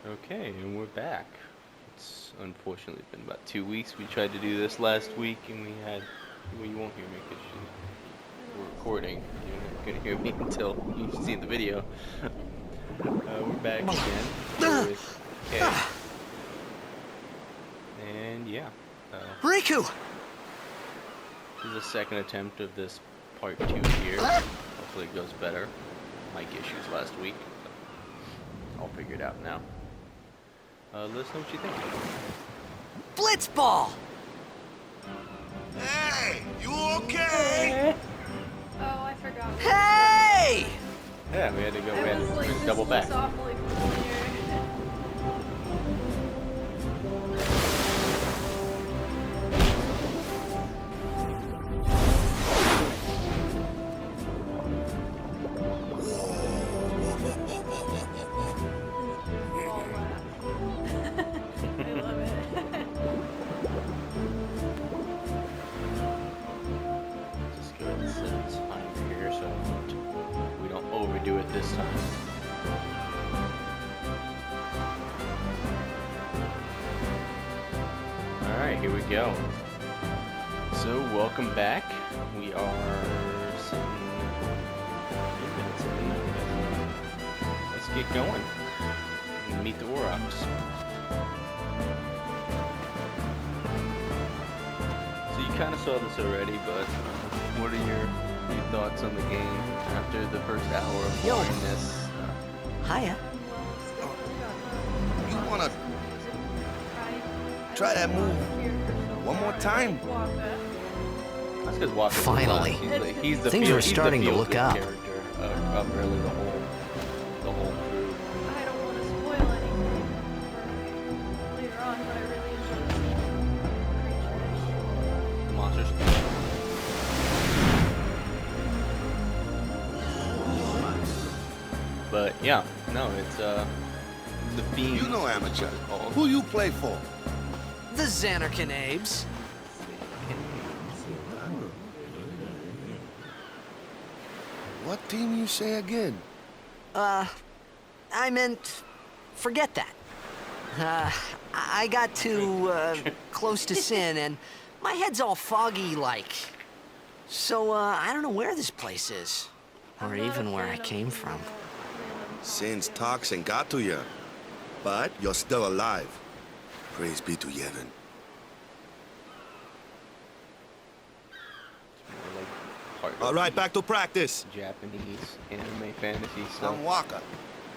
Okay, and we're back. It's unfortunately been about 2 weeks. We tried to do this last week, and we had. Well, you won't hear me because we're recording. You're not gonna hear me until you've seen the video. We're back again with Kay, and yeah, Riku! this is the second attempt of this part 2 here. Hopefully it goes better. Mic issues last week. I'll figure it out now. Let us know what you think. Blitzball! Hey, you okay? Oh, I forgot. Hey! Yeah, we had to go. We had I was like, to this double back. looks awfully familiar. All laugh. I love it. Just go ahead and set this timer here so we don't overdo it this time. Alright, here we go. So, welcome back. We are sitting 8 minutes in now. Let's get going and meet the Aurochs. So you kind of saw this already, but what are your thoughts on the game after the first hour of Yo. playing this? Hiya. You wanna try that move one more time? That's because Walker's Finally. he's the Things feel- are he's the starting to feel-good look up. character of really the whole crew. I don't want to spoil anything for later on, but I really enjoy the The monsters. But yeah, no, it's the theme. You know amateur. Who you play for? The Xanarkin Abes. What team you say again? I meant, forget that. I got too, close to Sin, and my head's all foggy like. So, I don't know where this place is. Or even where I came from. Sin's toxin got to you. But you're still alive. Praise be to Yevon. All right, back to practice. Japanese anime fantasy stuff. I'm Waka,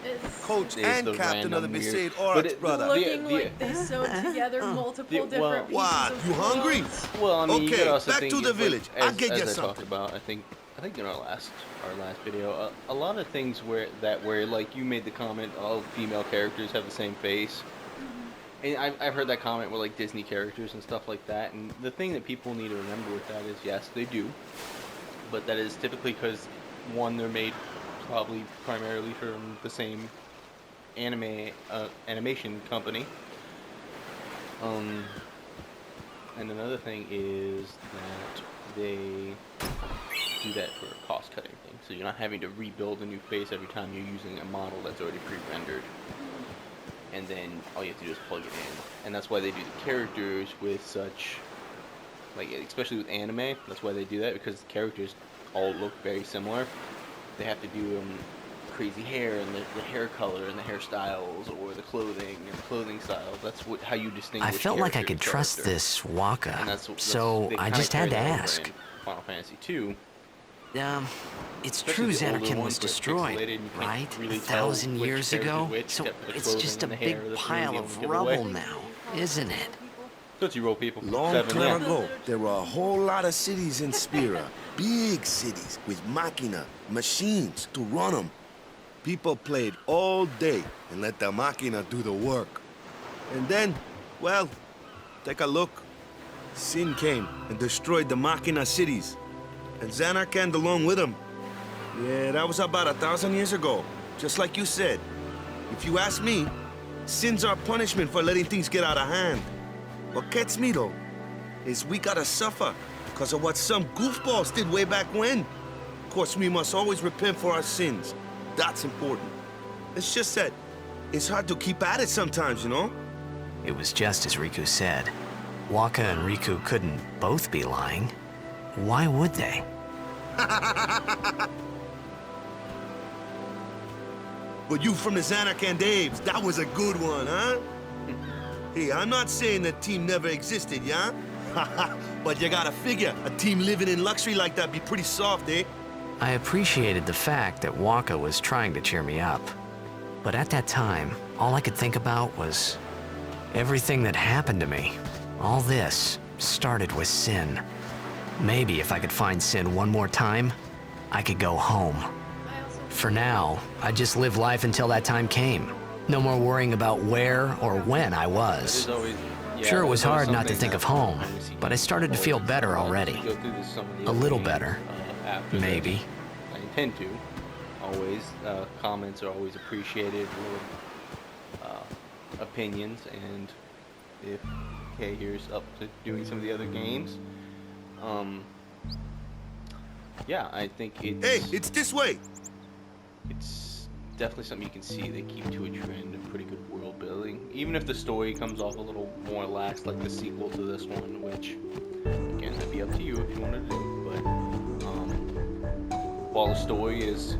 It's coach Is and the captain of the random Besaid weird- Oryx, but it- brother. looking the- like they sewed together multiple different pieces What? of You hungry? clothes. Well, I mean, you Okay, could also back think to the it's like- village. I'll get you as I talked something. about, I think in our last video, a lot of things where like you made the comment, all female characters have the same face. And I've heard that comment with like Disney characters and stuff like that. And the thing that people need to remember with that is, yes, they do, but that is typically because one, they're made probably primarily from the same animation company. And another thing is that they do that for a cost-cutting thing. So you're not having to rebuild a new face every time you're using a model that's already pre-rendered. And then all you have to do is plug it in. And that's why they do the characters with such, like, especially with anime, that's why they do that, because the characters all look very similar. They have to do crazy hair and the hair color and the hairstyles, or the clothing and the clothing styles. That's how you distinguish. I felt like I character could to trust character. this Waka, And that's so they I kinda just had to carry that over ask. in Final Fantasy 2. It's Especially true the older Xanarkin ones was where it's destroyed, pixelated and you can't right? really 1,000 tell which years character's ago? which, So except for the it's clothing just a and the hair. big That's pile really of the only giveaway. rubble now, isn't it? Tootsie Roll people. Long 7, time yeah. ago, there were a whole lot of cities in Spira. Big cities with machina, machines to run them. People played all day and let the machina do the work. And then, well, take a look. Sin came and destroyed the machina cities. And Xanarkand along with him. Yeah, that was about 1,000 years ago. Just like you said. If you ask me, Sin's our punishment for letting things get out of hand. What gets me, though, is we gotta suffer because of what some goofballs did way back when. Of course, we must always repent for our sins. That's important. It's just that It's hard to keep at it sometimes, you know? It was just as Riku said. Waka and Riku couldn't both be lying. Why would they? But you from the Xanacan Daves, that was a good one, huh? Hey, I'm not saying that team never existed, yeah? But you gotta figure, a team living in luxury like that be pretty soft, eh? I appreciated the fact that Waka was trying to cheer me up. But at that time, all I could think about was everything that happened to me. All this started with Sin. Maybe if I could find Sin one more time, I could go home. For now, I just live life until that time came. No more worrying about where or when I was. Sure, it was hard not to think of home, but I started to feel better already. A little better, maybe. I intend to. Always. Comments are always appreciated. Opinions, and if Kay here's up to doing some of the other games, yeah, I think it's... Hey, it's this way! It's definitely something you can see. They keep to a trend of pretty good world building. Even if the story comes off a little more lax, like the sequel to this one, which, again, that'd be up to you if you want to do. But while the story is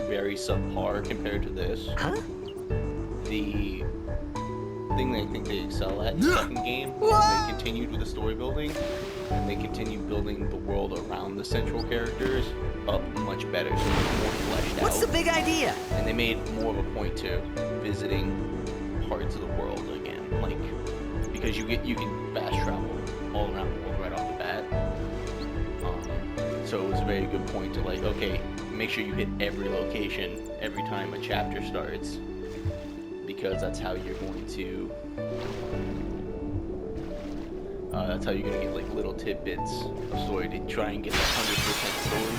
very subpar compared to this, the thing that I think they excel at in the second game is they continued with the story building, and they continued building the world around the central characters up much better, so it's more fleshed out. What's the big idea? And they made more of a point to visiting parts of the world again, like, because you can fast travel all around the world right off the bat. So it was a very good point to, like, okay, make sure you hit every location every time a chapter starts, because that's how you're going to get like little tidbits of story to try and get that 100% story.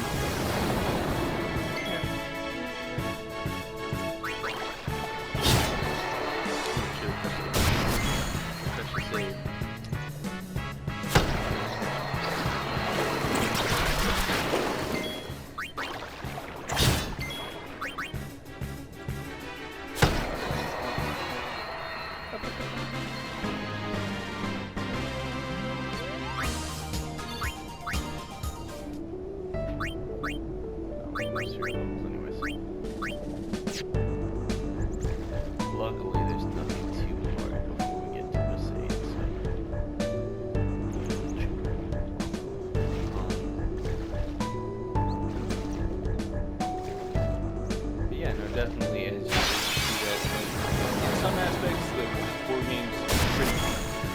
Luckily, there's nothing too hard before we get to the save, but yeah, no, definitely, as you can see that, in some aspects, the board game's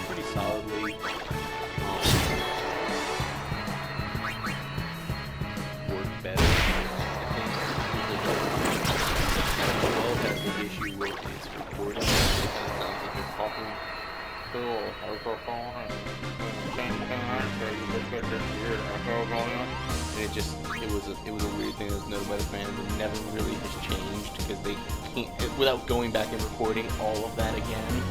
pretty solidly work better, I think. Well, has the issue with its recording. It kind of sounds like you're talking to a microphone and saying things, so you just get this weird echo going on. And it was a weird thing that was noted by the fans. It never really has changed because they can't, without going back and recording all of that again,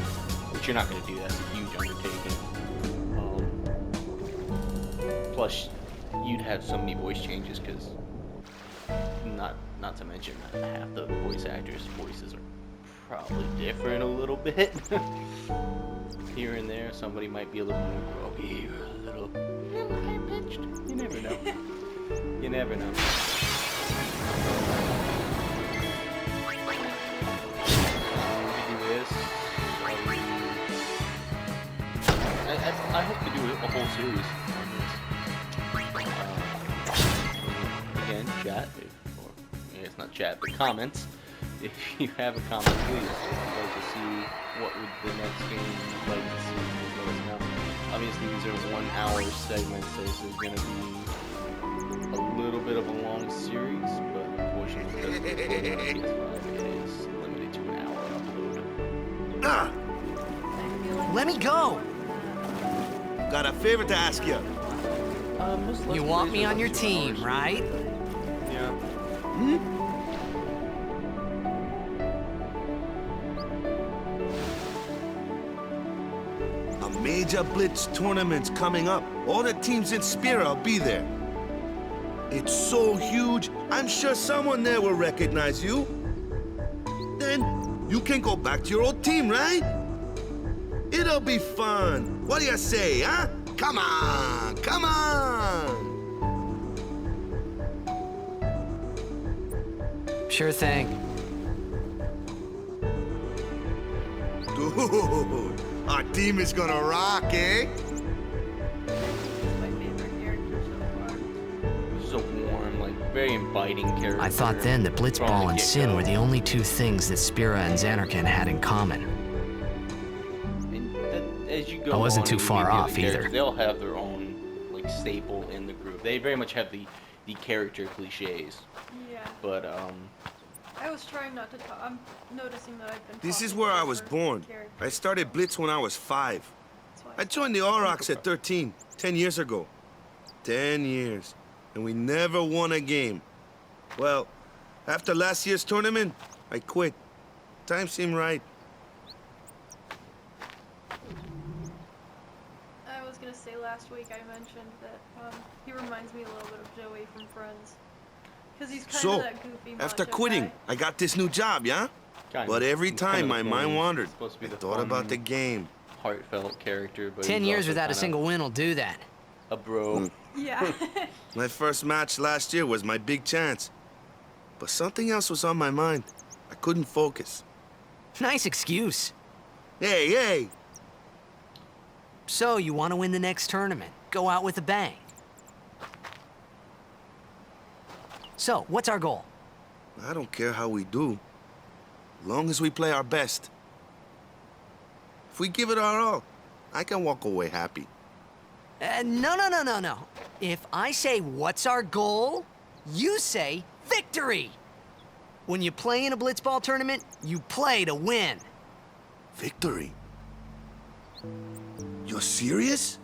which you're not going to do. That's a huge undertaking. Plus, you'd have so many voice changes because not to mention that half the voice actors' voices are probably different a little bit. Here and there, somebody might be a little more groggy or a little high-pitched. You never know. You never know. We do this. I hope to do a whole series on this. Again, chat. It's not chat, but comments. If you have a comment, please. If you'd like to see what would the next game you'd like to see, please let us know. Obviously, these are 1 hour segments, so this is going to be a little bit of a long series, but unfortunately, because of the PS5, it is limited to an hour upload. Let me go! Got a favor to ask you. You want me on your team, right? Yeah. A major Blitz tournament's coming up. All the teams in Spira will be there. It's so huge, I'm sure someone there will recognize you. Then you can go back to your old team, right? It'll be fun. What do you say, huh? Come on, come on! Sure thing. Dude, our team is gonna rock, eh? He's my favorite character so far. He's a warm, like, very inviting character. I thought then that from the Blitzball and Sin get-go. were the only two things that Spira and Xanarkand had in common. And as you go I wasn't on too and you far meet the other off either. characters, they'll have their own, like, staple in the group. They very much have the character cliches. Yeah. But, I was trying not to talk. I'm noticing that I've been. This is talking where I over was born. characters. I started Blitz when I was 5. That's why I joined the Aurochs at 13, 10 years ago. 10 years. And we never won a game. Well, after last year's tournament, I quit. Time seemed right. I was gonna say last week I mentioned that he reminds me a little bit of Joey from Friends. Because he's kind So, of that goofy after macho quitting, guy. I got this new job, yeah? kind But of- every it's kind time of my the mind fun- wandered, it's supposed to be I the thought fun, about the game. heartfelt character, but 10 he's years also without a kinda single win will do that. a bro. Yeah. My first match last year was my big chance. But something else was on my mind. I couldn't focus. Nice excuse. Hey, hey! So, you want to win the next tournament? Go out with a bang. So, what's our goal? I don't care how we do. Long as we play our best. If we give it our all, I can walk away happy. No. If I say, what's our goal? You say, victory! When you play in a blitzball tournament, you play to win. Victory? You're serious?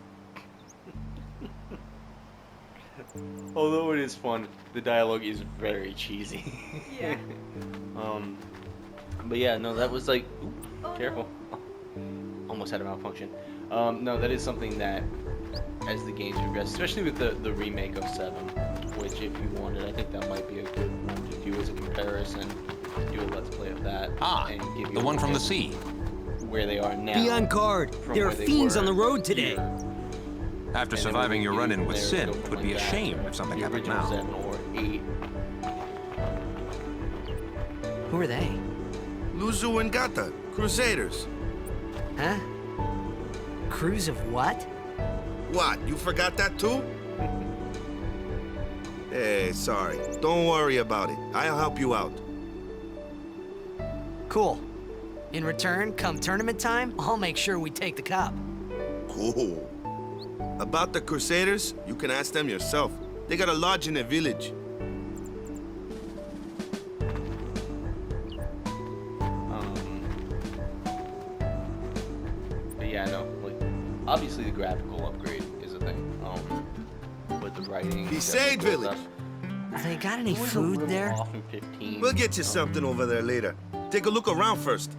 Although it is fun, the dialogue is very cheesy. Yeah. But yeah, no, that was like, oop, Oh, careful. Almost had a malfunction. No, that is something that, as the games progress, especially with the remake of 7, which if you wanted, I think that might be a good one to do as a comparison, do a Let's Play of that. And give you The a one look from the at sea. where they are now. Be on guard. from There are where they fiends on were the road today. here. After And then surviving we your can run-in go with from Sin, there, go it from would be a like that shame to if something the happened original now. 7 or 8. Who are they? Luzu and Gata, Crusaders. Huh? Cruise of what? What, you forgot that too? Hey, sorry. Don't worry about it. I'll help you out. Cool. In return, come tournament time, I'll make sure we take the cup. Cool. About the Crusaders, you can ask them yourself. They got a lodge in a village. But yeah, no, like, obviously the graphical upgrade is a thing. But the writing. Crusade definitely Village. stuff. They got any It was a food little there? off in 15. We'll get you something over there later. Take a look around first.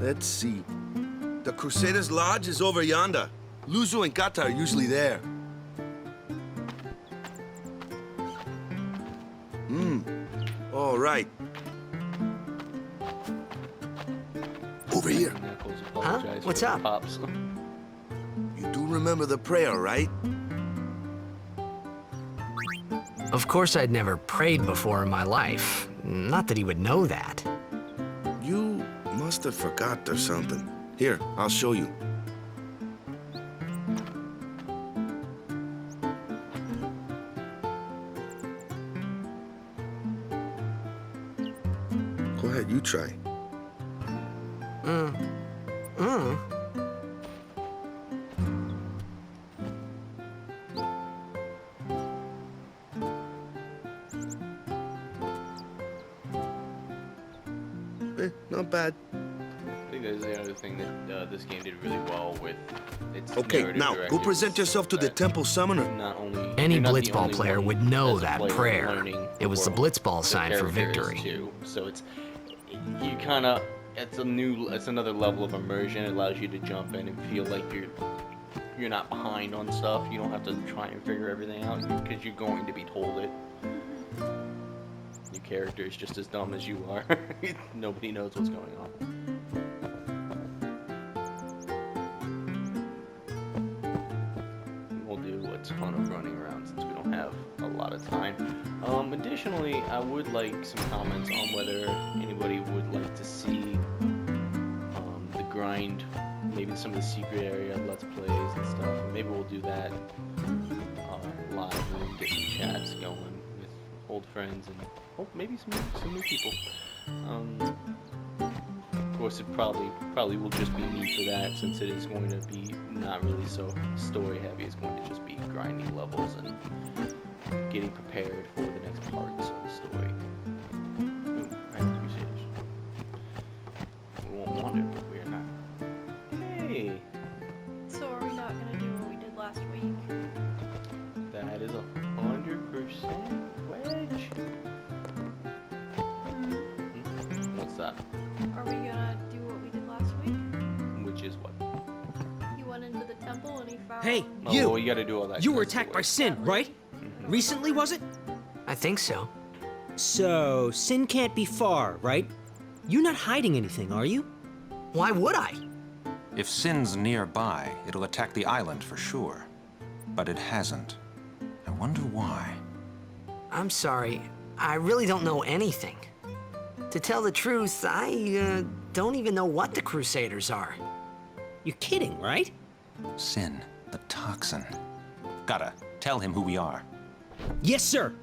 Let's see. The Crusaders' Lodge is over yonder. Luzu and Gata are usually there. All right. Over here. Knuckles apologize What's for the up? Pops. You do remember the prayer, right? Of course I'd never prayed before in my life. Not that he would know that. You must have forgot or something. Here, I'll show you. Go ahead, you try. Not bad. I think that's the other thing that this game did really well with. Its Okay, narrative now, go directives, present yourself to the that Temple Summoner. Not only Any you're not the blitzball only player one would know as a that player prayer. learning It was the world. blitzball The sign for character is victory. too. So it's you kind of it's another level of immersion. It allows you to jump in and feel like you're not behind on stuff. You don't have to try and figure everything out because you're going to be told it. You character is just as dumb as you are. Nobody knows what's going on. We'll do a ton of running around since we don't have a lot of time. Additionally, I would like some comments on whether anybody would like to see the grind, maybe some of the secret area Let's Plays and stuff. Maybe we'll do that live and get some chats going with old friends and maybe some new people. Of course, it probably will just be me for that, since it is going to be not really so story heavy. It's going to just be grinding levels and getting prepared for the next parts of the story. Ooh, right, Crusaders. We won't want it, but we're not. Hey, So are we not gonna do what we did last week? that is 100% wedge. What's that? Are we gonna do what we did last week? Which is what? He went into the temple and he found... Hey, Oh, you! well, you gotta do all that. You were kind of attacked by work. Sin, right? Recently, was it? I think so. So, Sin can't be far, right? You're not hiding anything, are you? Why would I? If Sin's nearby, it'll attack the island for sure. But it hasn't. I wonder why. I'm sorry. I really don't know anything. To tell the truth, I don't even know what the Crusaders are. You're kidding, right? Sin, the toxin. Gotta tell him who we are. Yes, sir.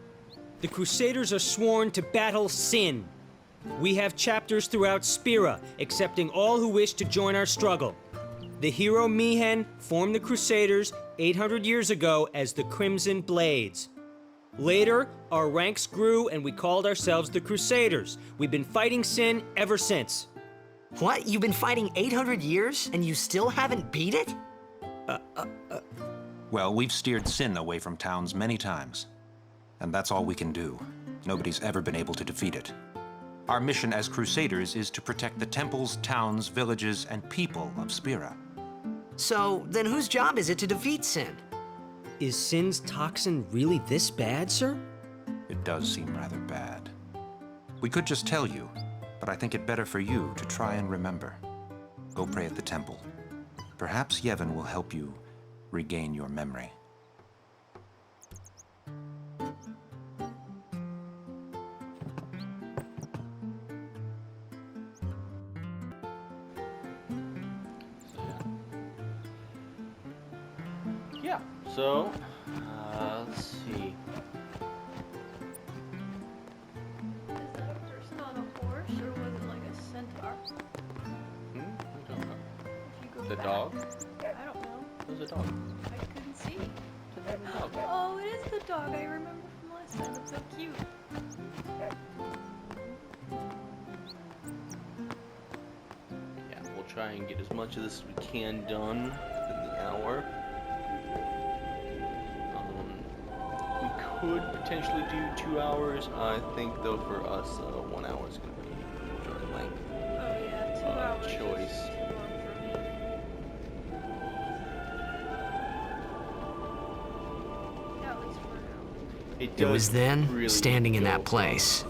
The Crusaders are sworn to battle Sin. We have chapters throughout Spira, accepting all who wish to join our struggle. The hero Mihen formed the Crusaders 800 years ago as the Crimson Blades. Later, our ranks grew and we called ourselves the Crusaders. We've been fighting Sin ever since. What? You've been fighting 800 years and you still haven't beat it? Well, we've steered Sin away from towns many times. And that's all we can do. Nobody's ever been able to defeat it. Our mission as Crusaders is to protect the temples, towns, villages, and people of Spira. So, then whose job is it to defeat Sin? Is Sin's toxin really this bad, sir? It does seem rather bad. We could just tell you, but I think it better for you to try and remember. Go pray at the temple. Perhaps Yevon will help you regain your memory. Yeah, so, let's see. Is that a person on a horse or was it like a centaur? I don't know. If you go The back- dog? I don't know. There's a dog. I couldn't see. There's a dog. Oh, it is the dog I remember from last time. It's so cute. Yeah, we'll try and get as much of this as we can done within the hour. We could potentially do 2 hours. I think, though, for us, 1 hour is going to be short length. Oh yeah, 2 hours. is Choice. too long for me. At least for now. It does was then, really standing in go that place.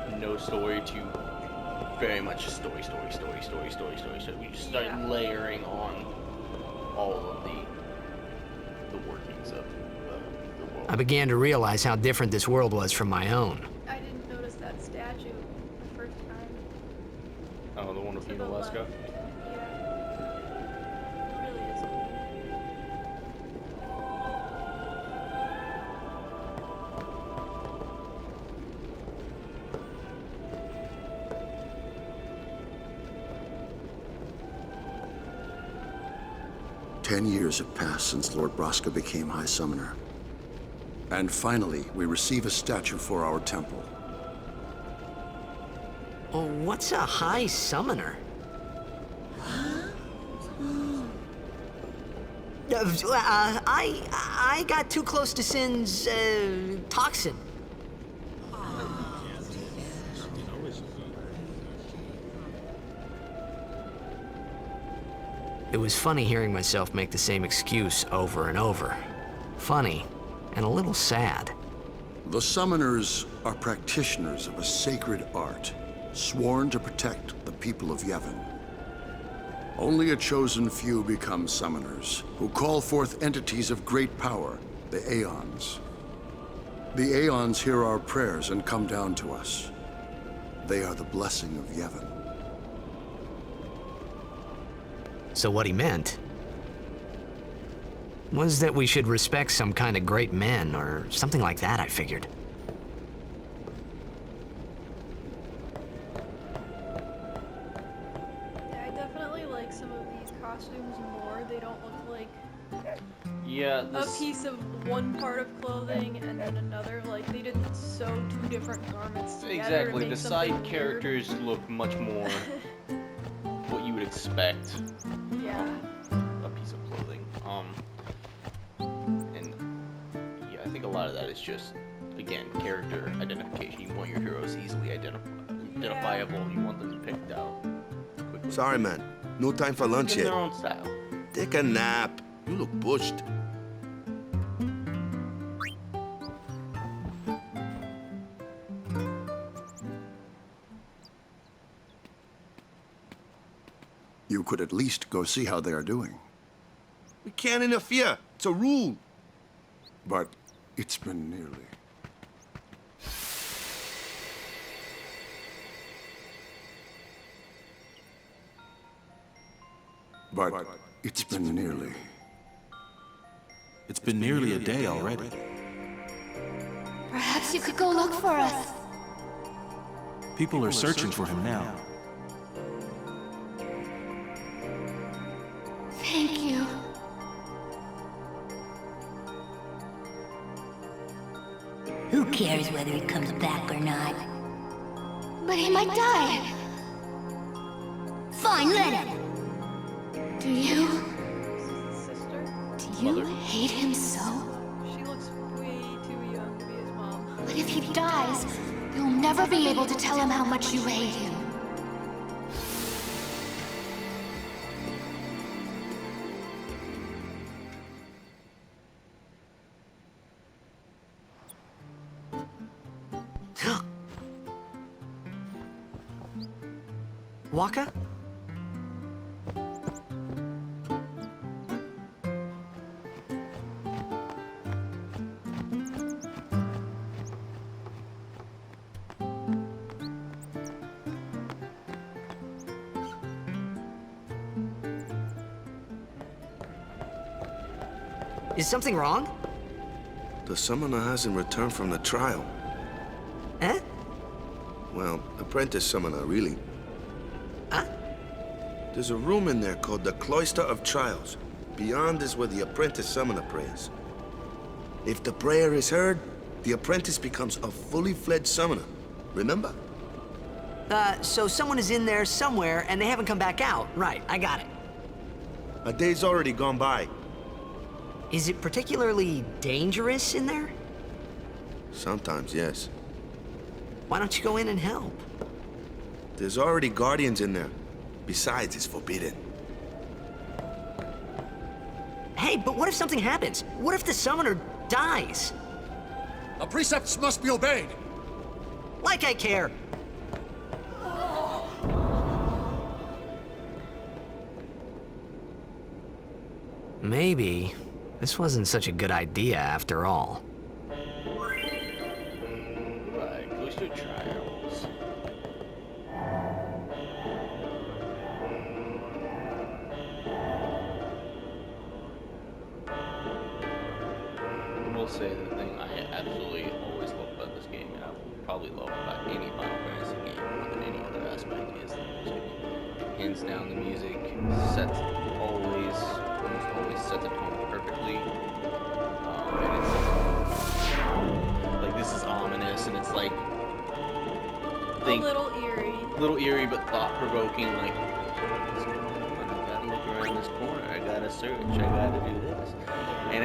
from no story to very much story. We just start Yeah. layering on all of the workings of the world. I began to realize how different this world was from my own. I didn't notice that statue the first time. Oh, the one with To the Leska? left. Yeah. It really is cool. Ten years have passed since Lord Braska became High Summoner. And finally, we receive a statue for our temple. Oh, what's a high summoner? I got too close to Sin's, toxin. It was funny hearing myself make the same excuse over and over. Funny, and a little sad. The summoners are practitioners of a sacred art, sworn to protect the people of Yevon. Only a chosen few become summoners, who call forth entities of great power, the Aeons. The Aeons hear our prayers and come down to us. They are the blessing of Yevon. So what he meant was that we should respect some kind of great men, or something like that, I figured. Yeah, I definitely like some of these costumes more. They don't look like Yeah, a piece of one part of clothing and then another. Like, they didn't sew two different garments together. exactly. To The make something side weird. characters look much more what you would expect Yeah. a piece of clothing. And yeah, I think a lot of that is just, again, character identification. You want your heroes easily identifiable. You want them picked out quickly. Sorry, man. No time for lunch In their yet. own style. Take a nap. You look bushed. You could at least go see how they are doing. We can't interfere. It's a rule. But it's been nearly. But it's been nearly. It's been nearly a day already. Perhaps you could go look for us. People are searching for him now. Thank you. Who cares whether he comes back or not? But he might die. Fine, let him. Do you? Sister? Do you hate him so? She looks way too young to be his mom. But if he dies, you'll never be able to tell him how much you hate him. Waka? Is something wrong? The summoner hasn't returned from the trial. Eh? Well, apprentice summoner, really. Huh? There's a room in there called the Cloister of Trials. Beyond is where the apprentice summoner prays. If the prayer is heard, the apprentice becomes a fully fledged summoner. Remember? So someone is in there somewhere and they haven't come back out. Right, I got it. A day's already gone by. Is it particularly dangerous in there? Sometimes, yes. Why don't you go in and help? There's already guardians in there. Besides, it's forbidden. Hey, but what if something happens? What if the summoner dies? Our precepts must be obeyed. Like I care. Maybe this wasn't such a good idea after all. Right, Cloister Trials. I will say the thing I absolutely always love about this game, and I will probably love about any Final Fantasy game more than any other aspect, is the music. Hands down, the music sets almost always sets a tone perfectly. And it's like, this is ominous, and it's like A little eerie. But thought-provoking. Like, what's going on? I gotta look around this corner. I gotta search. I gotta do this. And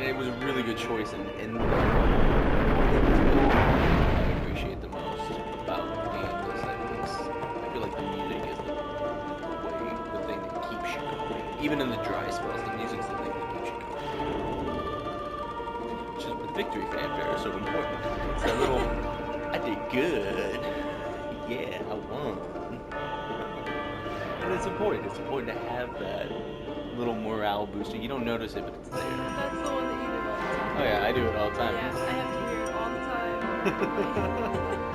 it was a really good choice. And I appreciate the most about games is that I feel like the music is the thing that keeps you going. Even in the dry spells, the music's the thing that keeps you going. Which is the victory fanfare is so important. It's that little good. Yeah, I won. And it's important. It's important to have that little morale booster. You don't notice it, but it's there. That's the one that you do all the time. Oh yeah, I do it all the time. Yeah, I have to hear it all the time.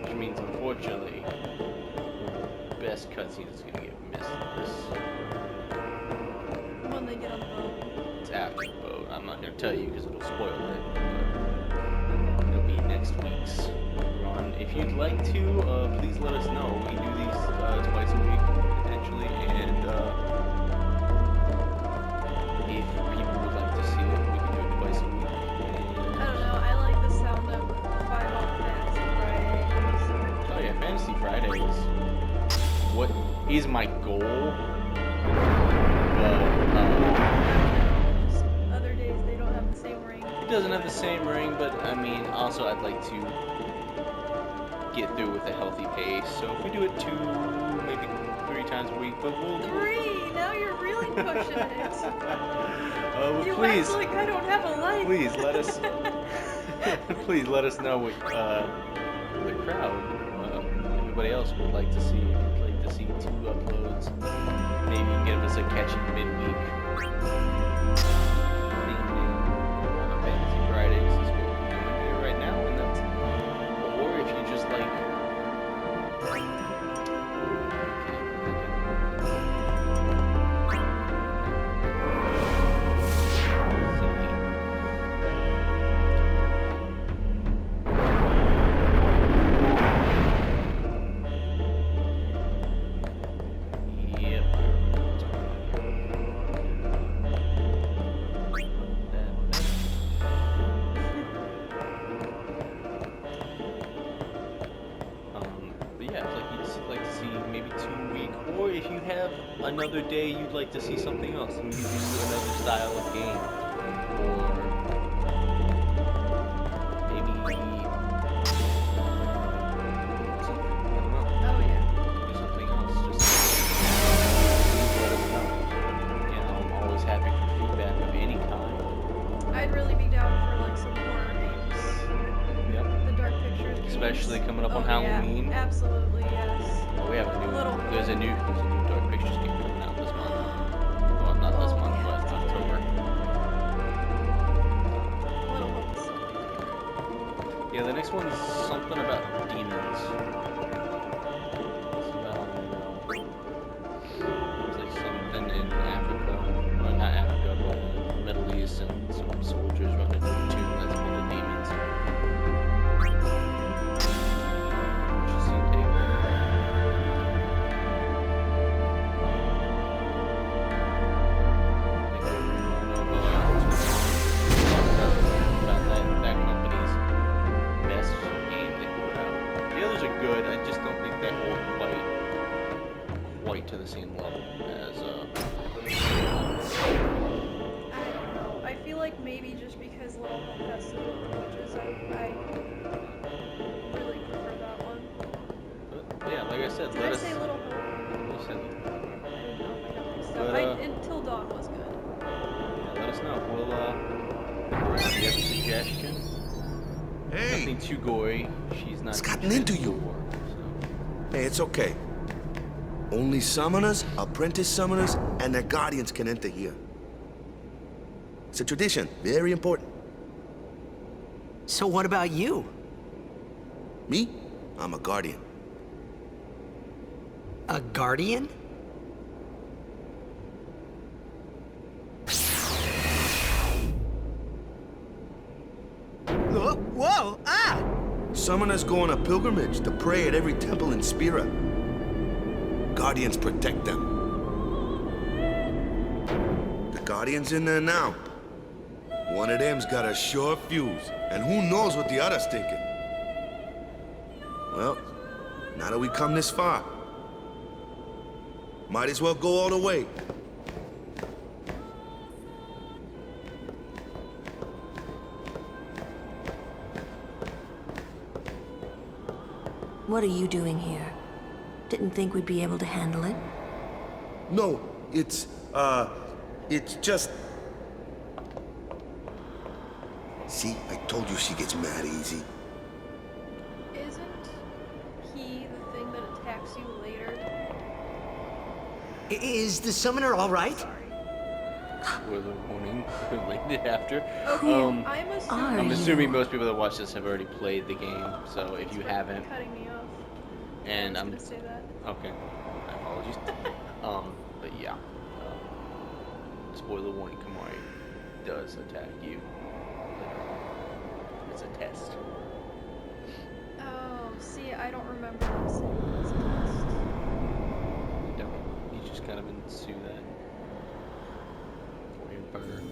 Which means, unfortunately, the best cutscene is going to get missed this. When they get on the boat. It's after the boat. I'm not going to tell you because it'll spoil it. But it'll be next week's run. If you'd like to, please let us know. We do these twice a week, potentially, and if people would like to see it, we can do it twice a week. I don't know, I like the sound of 5 on Fantasy Fridays. Oh yeah, Fantasy Fridays. What is my goal? But other days they don't have the same ring. it doesn't have the same ring, but I mean, also I'd like to get through with a healthy pace. So if we do it 2, maybe 3 times a week, but we'll. 3! Now you're really pushing it. Well, You please, act like I don't have a life. please let us. Please let us know what the crowd, everybody else would like to see. If you'd like to see 2 uploads, maybe give us a catchy midweek. Fantasy Fridays is what we're doing here right now, and that's. Or if you just like. Another day you'd like to see something else, maybe another style of game, or maybe something, I don't know. Oh yeah. Do something else, just let us know. Again, I'm always happy for feedback of any kind. I'd really be down for like some horror games. Yep. The Dark Pictures games. Especially coming up on Halloween. Yeah, absolutely, yes. Oh, we have a new Little. there's a new Dark Pictures game coming out this month. Well, not this month, but October. Little hopes. Yeah, the next one's something about demons. It's like something in Africa, well, not Africa, but the Middle East, and some soldiers run into a tomb that's full of demons. Which seemed to that company's best game they put out. The others are good. I just don't think they hold quite to the same level as I don't know. I feel like maybe just because Little Hope has so many glitches, I really prefer that one. But yeah, like I said, Did let I us. say Little Hope? You said, I don't know if I got mixed up. But, Until Dawn was good. yeah, let us know. We'll if you have a suggestion. Hey, Nothing too gory. She's not. It's gotten into you. hey, it's okay. Only summoners, apprentice summoners, and their guardians can enter here. It's a tradition, very important. So what about you? Me? I'm a guardian. A guardian? Whoa! Ah! Summoners go on a pilgrimage to pray at every temple in Spira. Guardians protect them. The Guardian's in there now. One of them's got a sure fuse, and who knows what the other's thinking. Well, now that we come this far, Might as well go all the way. What are you doing here? Didn't think we'd be able to handle it? No, it's just... See, I told you she gets mad easy. Isn't he the thing that attacks you later? Is the summoner all right? Spoiler warning related after. Okay, I'm assuming most people that watch this have already played the game, so if you haven't, cutting me off. and I was gonna say that. okay, my apologies. But yeah, spoiler warning: Kamari does attack you. It's a test. Oh, see, I don't remember him saying it was a test. You don't. You just kind of ensue that for your burner.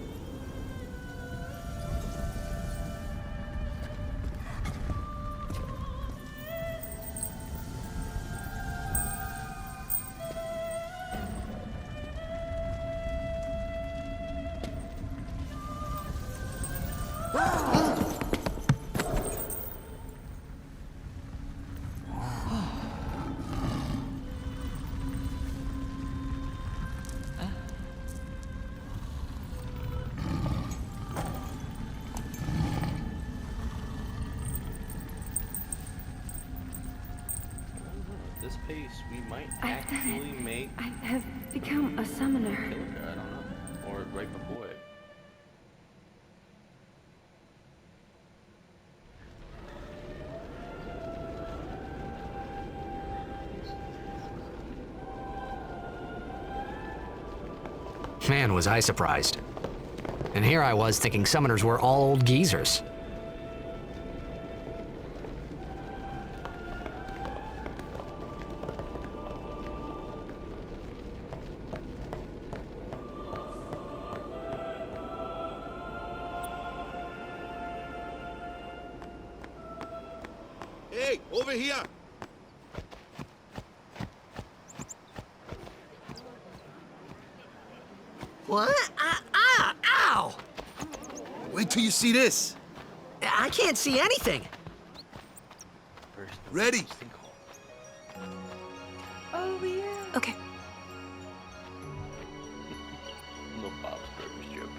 This pace, we might actually make. I have become a summoner. I don't know, or right before it. Man, was I surprised. And here I was thinking summoners were all old geezers. Hey, over here! What? Ow! Wait till you see this. I can't see anything. Ready? Oh, yeah. Okay. Little Bob's Burgers joke.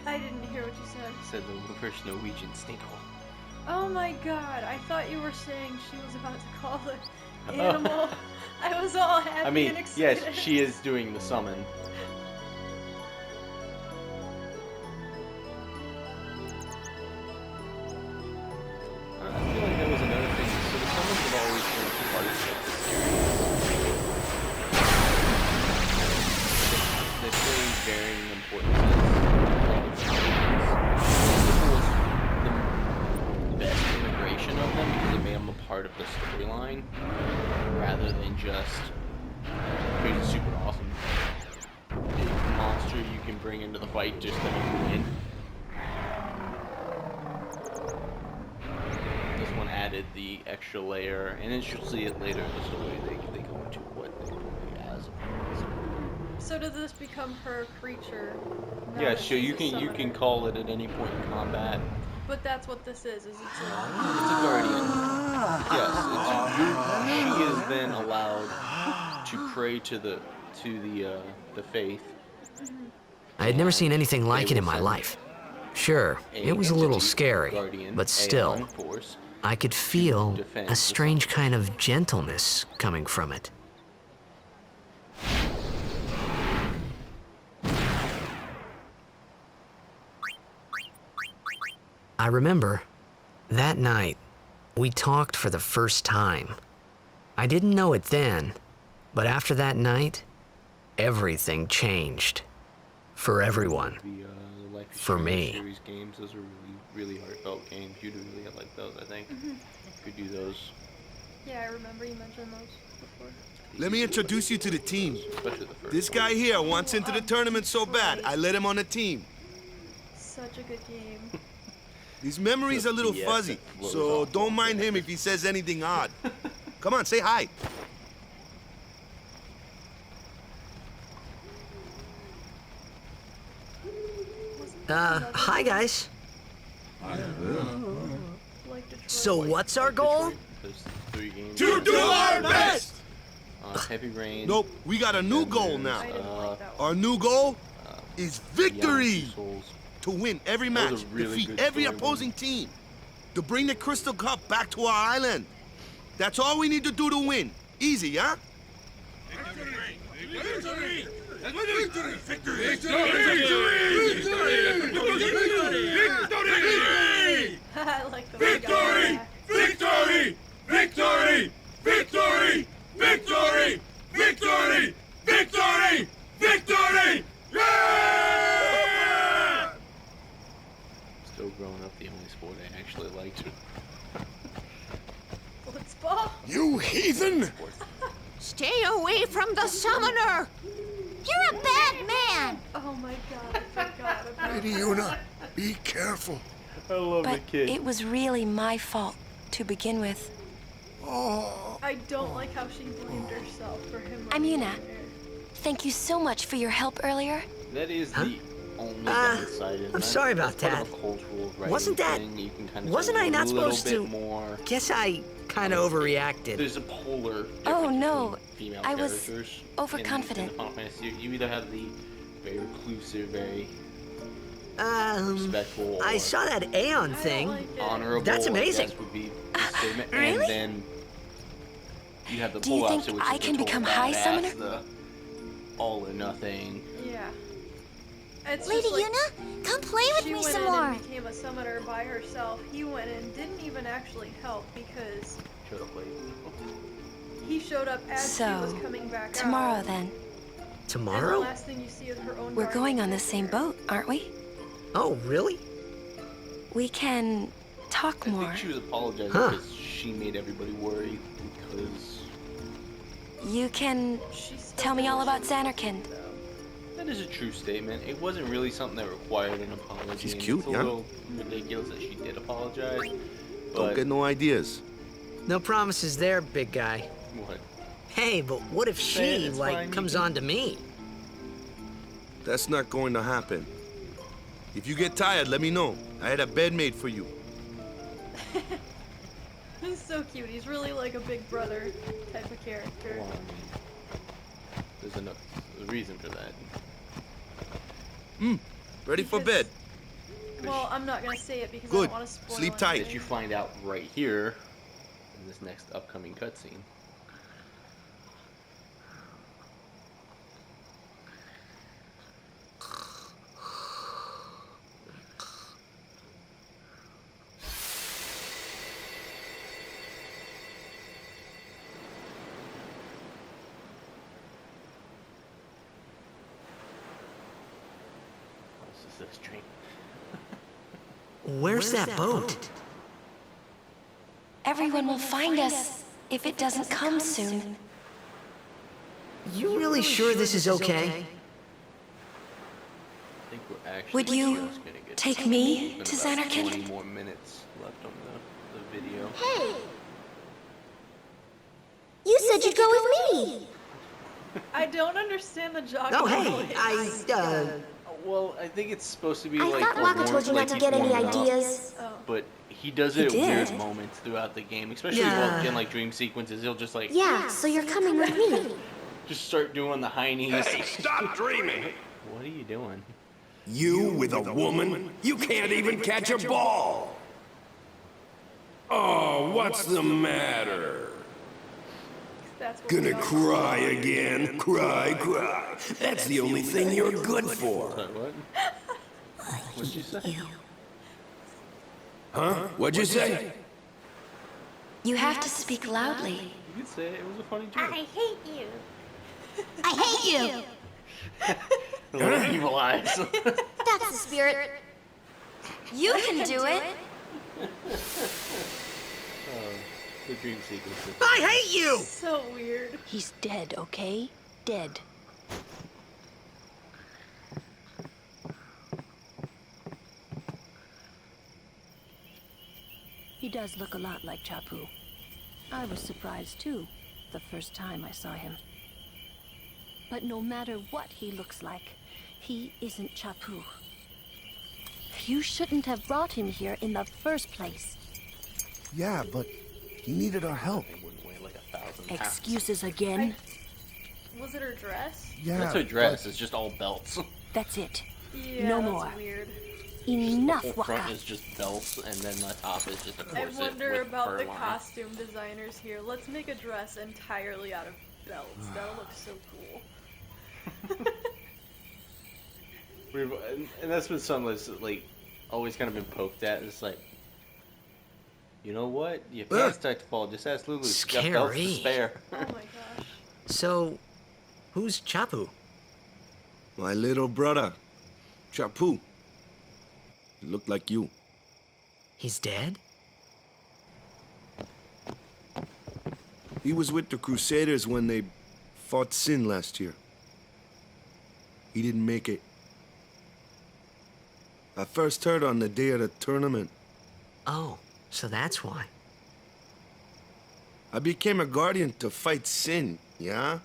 I didn't hear what you said. Said the reverse Norwegian stinkhole. Oh my god, I thought you were saying she was about to call it animal. I was all happy I mean, and excited. yes, she is doing the summon. I feel like that was another thing. So the summons have always been part of the series. They play varying importances. The best integration of them because it made them a part of the storyline rather than just being super awesome big monster you can bring into the fight just to help you win. This one added the extra layer, and then you'll see it later in the story. They go into what they play as. So does this become her creature? now Yeah, that so she's you a can summoner? call it at any point in combat. But that's what this is it's a... It's a guardian. Yes, she is then allowed to pray to the faith. I had never seen anything like it in my life. Sure, it was a little scary, but still, I could feel a strange kind of gentleness coming from it. I remember, that night, we talked for the first time. I didn't know it then, but after that night, everything changed. For everyone. The Life is For Strange me. series games, those are really heartfelt games. You'd really like those, I think. Could do those. Yeah, I remember you mentioned those before. Let me introduce you to the team. Especially the first This one. guy here wants into the tournament so bad, I let him on the team. Such a good game. His memory's a little BS fuzzy, that flows so off don't the mind him if he says anything odd. Come on, say hi. Hi guys. Like Detroit. So what's our goal? There's 3 games. To do our best! Heavy Rain. Nope, we got a new goal now. I didn't like that one. Our new goal is victory! Beyond Souls. To win every That was match, a really defeat good every story, opposing team, to bring the Crystal Cup back to our island. That's all we need to do to win. Easy, huh? I like the way you got that. Victory! Victory! Victory! Victory! Victory! Victory! Victory! Yeah! Still growing up, the only sport I actually liked. Blitzball? You heathen! Stay away from the summoner! You're a bad man! Oh my god, I forgot about Lady Una, be careful. I love the But kid. it was really my fault to begin with. Oh. I don't like how she blamed herself for him. I'm running Yuna. in there. Thank you so much for your help earlier. That is the only downside. I'm sorry about That's part that. of a cultural writing Wasn't that- thing. You can kind of wasn't I not supposed a little to- bit more. Guess I kind of overreacted. There's a polar difference Oh, no. between female I was characters overconfident. in Final Fantasy. You either have the very reclusive, very respectful, I or saw that Aeon thing. Like it. honorable. That's I amazing. guess would be the statement. Really? And then you have the Do you polar think opposite, which I is the can total become High badass, Summoner? The all or nothing. Yeah. It's Lady just like, Yuna, come play with she me went some in more. and became a summoner by herself. He went in, didn't even actually help because Should have played. he showed up as she was So, coming back tomorrow out. then. And the Tomorrow? last thing you see is her own We're dark going on the figure. same boat, aren't we? Oh, really? We can talk I more. think she was apologizing Huh. because she made everybody worry because You can She still tell me all thinks about she's Xanarkand. though. that is a true statement. It wasn't really something that required an apology. She's and cute, it's a yeah? little ridiculous that she did apologize. Don't But get no ideas. No promises there, big guy. what? Hey, but what if Say it, she, it's like, fine, you comes can- on to me? That's not going to happen. If you get tired, let me know. I had a bed made for you. He's so cute. He's really like a big brother type of character. Well, I mean, there's enough reason for that. Ready for Because- bed? Well, I'm not gonna say it because I Good. don't want to spoil Sleep tight. That you find out right here in this next upcoming cutscene. This is this train. Where's that boat? Everyone will find us if it doesn't come soon. You really sure this is okay? I think we're actually Would you just gonna get take me There's to about Xanarkand? 20 more minutes left on the video. Hey! You said you'd go with me! I don't understand the jock. Oh, hey, noise. Well, I think it's supposed to be I like thought a Waka warm- told you like not to get any warm up, ideas. Oh. But he does it He at weird did. moments throughout the game, especially Yeah. in like dream sequences. He'll just like Yeah, so you're coming with me. just start doing the high knees. Hey, stop dreaming! What are you doing? You with a woman? You can't even catch a ball! Oh, what's the matter? That's what Gonna we all- cry again? Cry, cry. That's the only thing you're good for. Sorry, what? What'd you say? Huh? What'd you say? You have to speak loudly. You could say it. It was a funny joke. hate you. I hate you! Little evil eyes. That's the spirit. You can do it. The dream sequences. I hate you! So weird. He's dead, okay? Dead. He does look a lot like Chapu. I was surprised too, the first time I saw him. But no matter what he looks like, he isn't Chapu. You shouldn't have brought him here in the first place. Yeah, but he needed our help. They wouldn't weigh like 1,000 pounds. Excuses again? Was it her dress? Yeah. That's her dress. It's just all belts. That's it. Yeah, no that's more. weird. Enough, The whole front Waka. is just belts, and then the top is just a I corset wonder with about fur the line. costume designers here. Let's make a dress entirely out of belts. That'll look so cool. And that's been something that's like always kind of been poked at. It's like, you know what? Your pants start to fall. Just ask Lulu. She's got belts to Scary. spare. Oh my gosh. So, who's Chapu? My little brother, Chapu. He looked like you. He's dead? He was with the Crusaders when they fought Sin last year. He didn't make it. I first heard on the day of the tournament. Oh, so that's why. I became a guardian to fight Sin, yeah?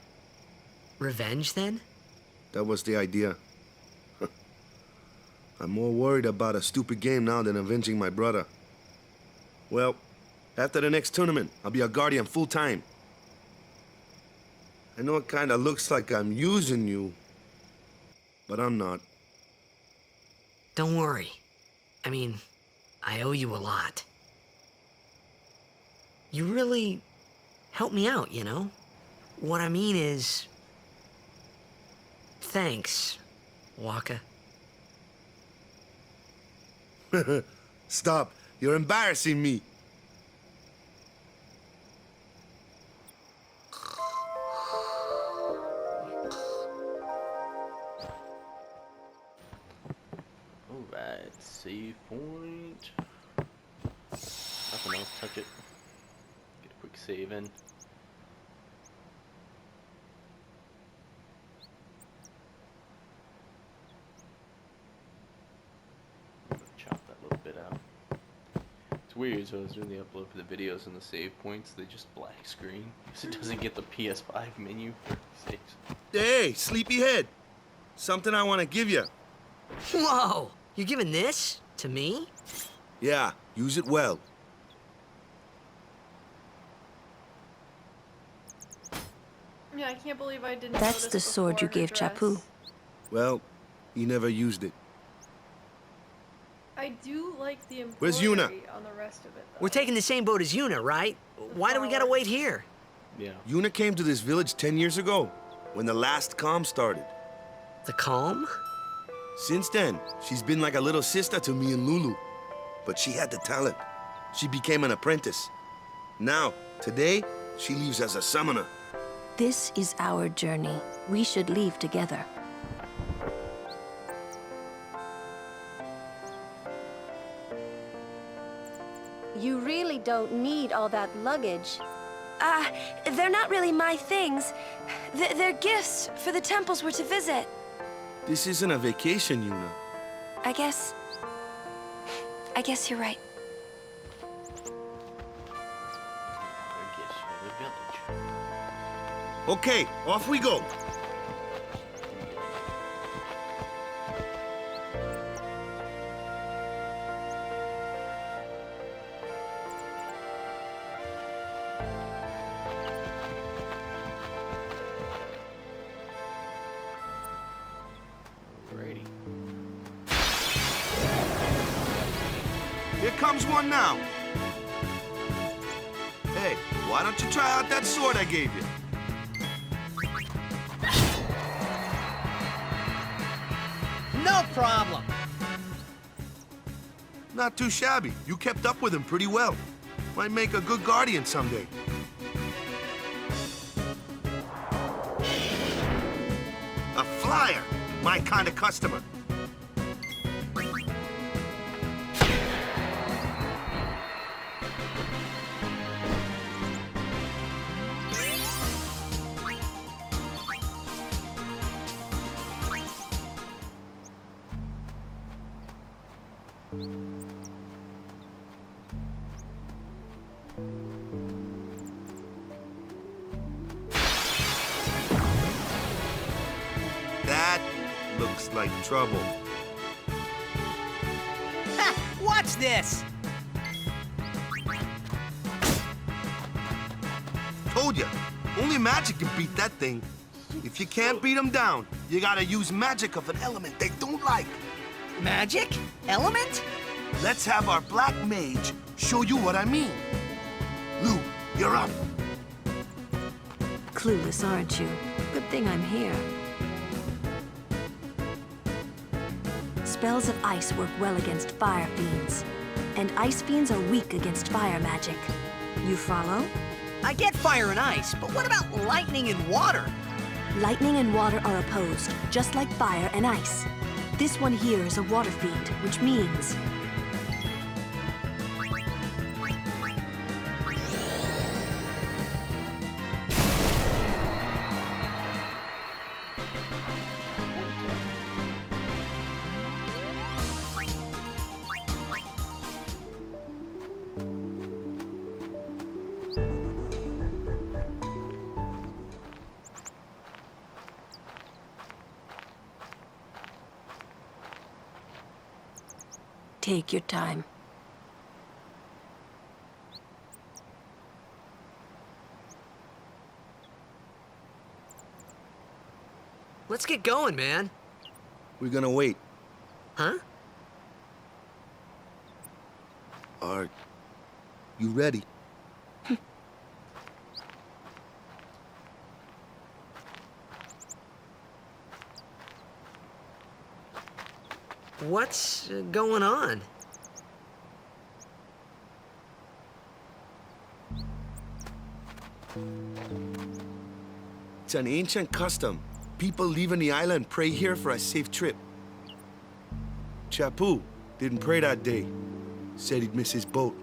Revenge, then? That was the idea. I'm more worried about a stupid game now than avenging my brother. Well, after the next tournament, I'll be a guardian full-time. I know it kinda looks like I'm using you, but I'm not. Don't worry. I mean, I owe you a lot. You really helped me out, you know? What I mean is... Thanks, Waka. Stop. You're embarrassing me. Alright, save point. Nothing else, touch it. Get a quick save in. Chop that little bit out. It's weird, so I was doing the upload for the videos and the save points, they just black screen. Because it doesn't get the PS5 menu for saves. Hey, sleepyhead. Something I want to give you. Whoa! You're giving this to me? Yeah, use it well. Yeah, I can't believe I didn't That's notice the sword you before her gave dress. Chapu. Well, he never used it. I do like the Where's embroidery Yuna? on the rest of it, though. We're taking the same boat as Yuna, right? Why do we gotta wait here? Yeah. Yuna came to this village 10 years ago, when the last calm started. The calm? Since then, she's been like a little sister to me and Lulu. But she had the talent. She became an apprentice. Now, today, she leaves as a summoner. This is our journey. We should leave together. You really don't need all that luggage. They're not really my things. They're gifts for the temples we're to visit. This isn't a vacation, Yuna. I guess you're right. Okay, off we go. Alrighty. Here comes one now. Hey, why don't you try out that sword I gave you? No problem. Not too shabby. You kept up with him pretty well. Might make a good guardian someday. A flyer! My kind of customer. That looks like trouble. Watch this! Told ya, only magic can beat that thing. If you can't beat them down, you gotta use magic of an element they don't like. Magic? Element? Let's have our black mage show you what I mean. Lou, you're up. Clueless, aren't you? Good thing I'm here. Spells of ice work well against fire fiends, and ice fiends are weak against fire magic. You follow? I get fire and ice, but what about lightning and water? Lightning and water are opposed, just like fire and ice. This one here is a water fiend, which means... Take your time. Let's get going, man. We're gonna wait. Huh? Are you ready? What's going on? It's an ancient custom. People leaving the island pray here for a safe trip. Chappu didn't pray that day. Said he'd miss his boat.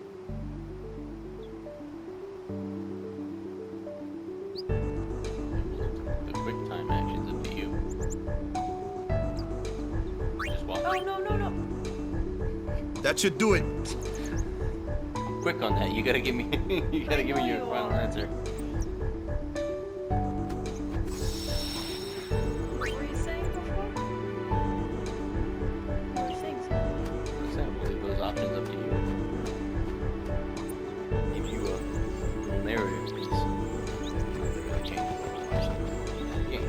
The quick time action's up to you. Just walk. Oh, no. That should do it. Quick on that. You gotta give me. You gotta give me your final answer. What were you saying before? You were saying something. We'll leave those options up to you. Give you a narrative piece. Not really change the game.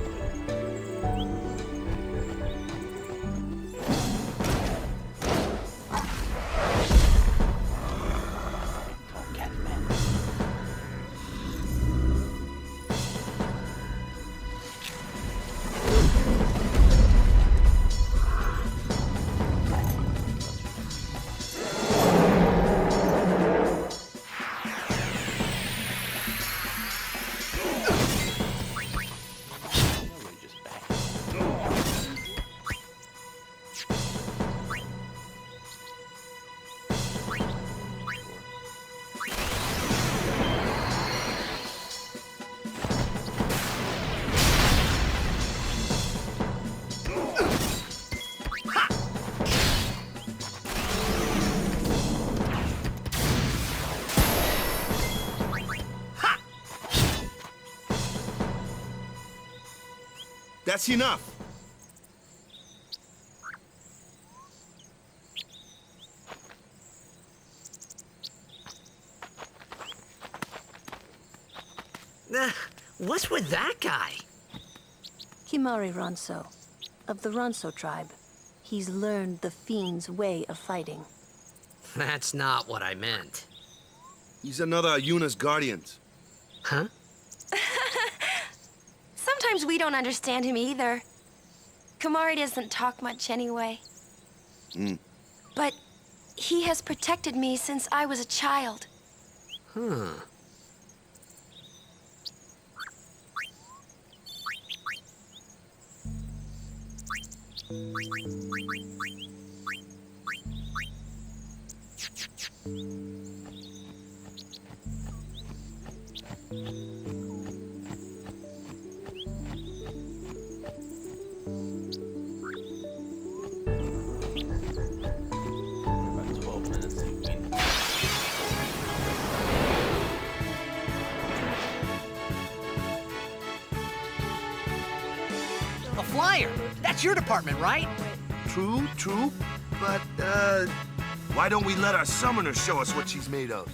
That's enough. What's with that guy? Kimari Ronso, of the Ronso tribe. He's learned the fiend's way of fighting. That's not what I meant. He's another Yuna's guardians. Huh? Sometimes we don't understand him either. Kumari doesn't talk much anyway. But he has protected me since I was a child. Huh. About 12 minutes. So you can... A flyer! That's your department, right? True, but, Why don't we let our summoner show us what she's made of?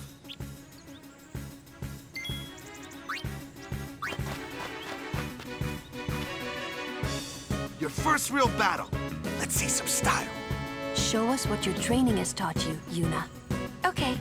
Your first real battle. Let's see some style. Show us what your training has taught you, Yuna. Okay.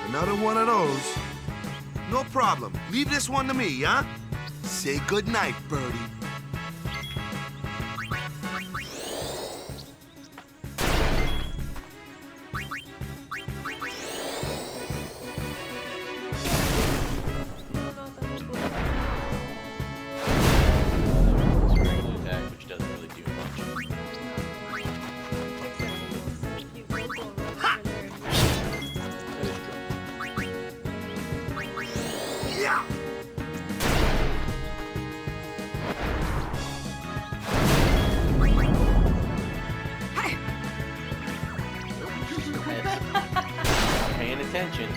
Another one of those. No problem. Leave this one to me, huh? Say goodnight, birdie. Which doesn't really do much. Yeah! Paying attention.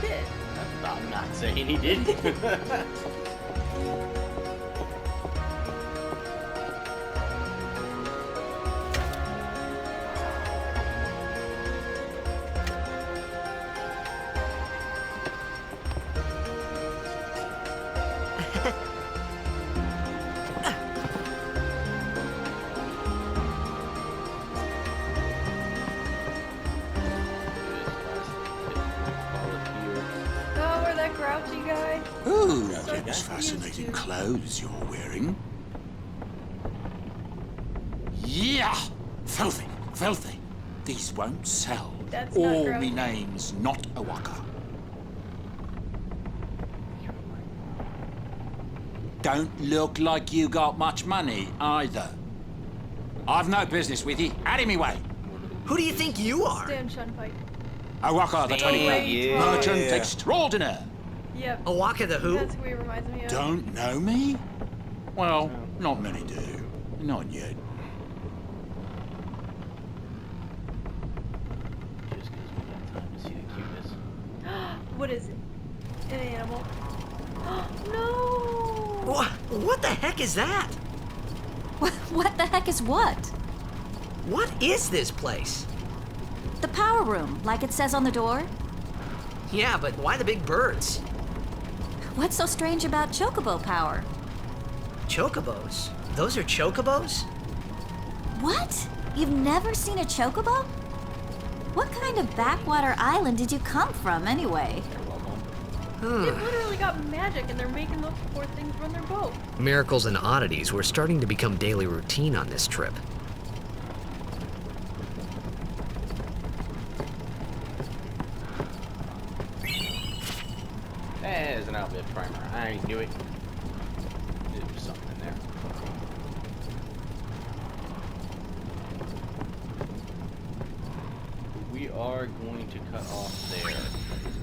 did. I'm not saying he didn't. Oh, we're that grouchy guy. Ooh, So those used fascinating to. clothes you're wearing. Yeah! Filthy, filthy. These won't sell. That's not Or grouchy. me name's not a waka. Don't look like you got much money, either. I've no business with you. Out of me way. Who do you think you are? Stan Shunpike. A waka, the 20 Yeah. merchant extraordinaire. Yep. Awaka the who? That's who he reminds me of. Don't know me? Well, not many do. Not yet. Just because we got time to see the cuteness. What is it? An animal? No! What the heck is that? What the heck is what? What is this place? The power room, like it says on the door? Yeah, but why the big birds? What's so strange about chocobo power? Chocobos? Those are chocobos? What? You've never seen a chocobo? What kind of backwater island did you come from, anyway? They've literally got magic and they're making those poor things run their boat. Miracles and oddities were starting to become daily routine on this trip. There's an outlet primer. I knew it. There's something there. We are going to cut off there.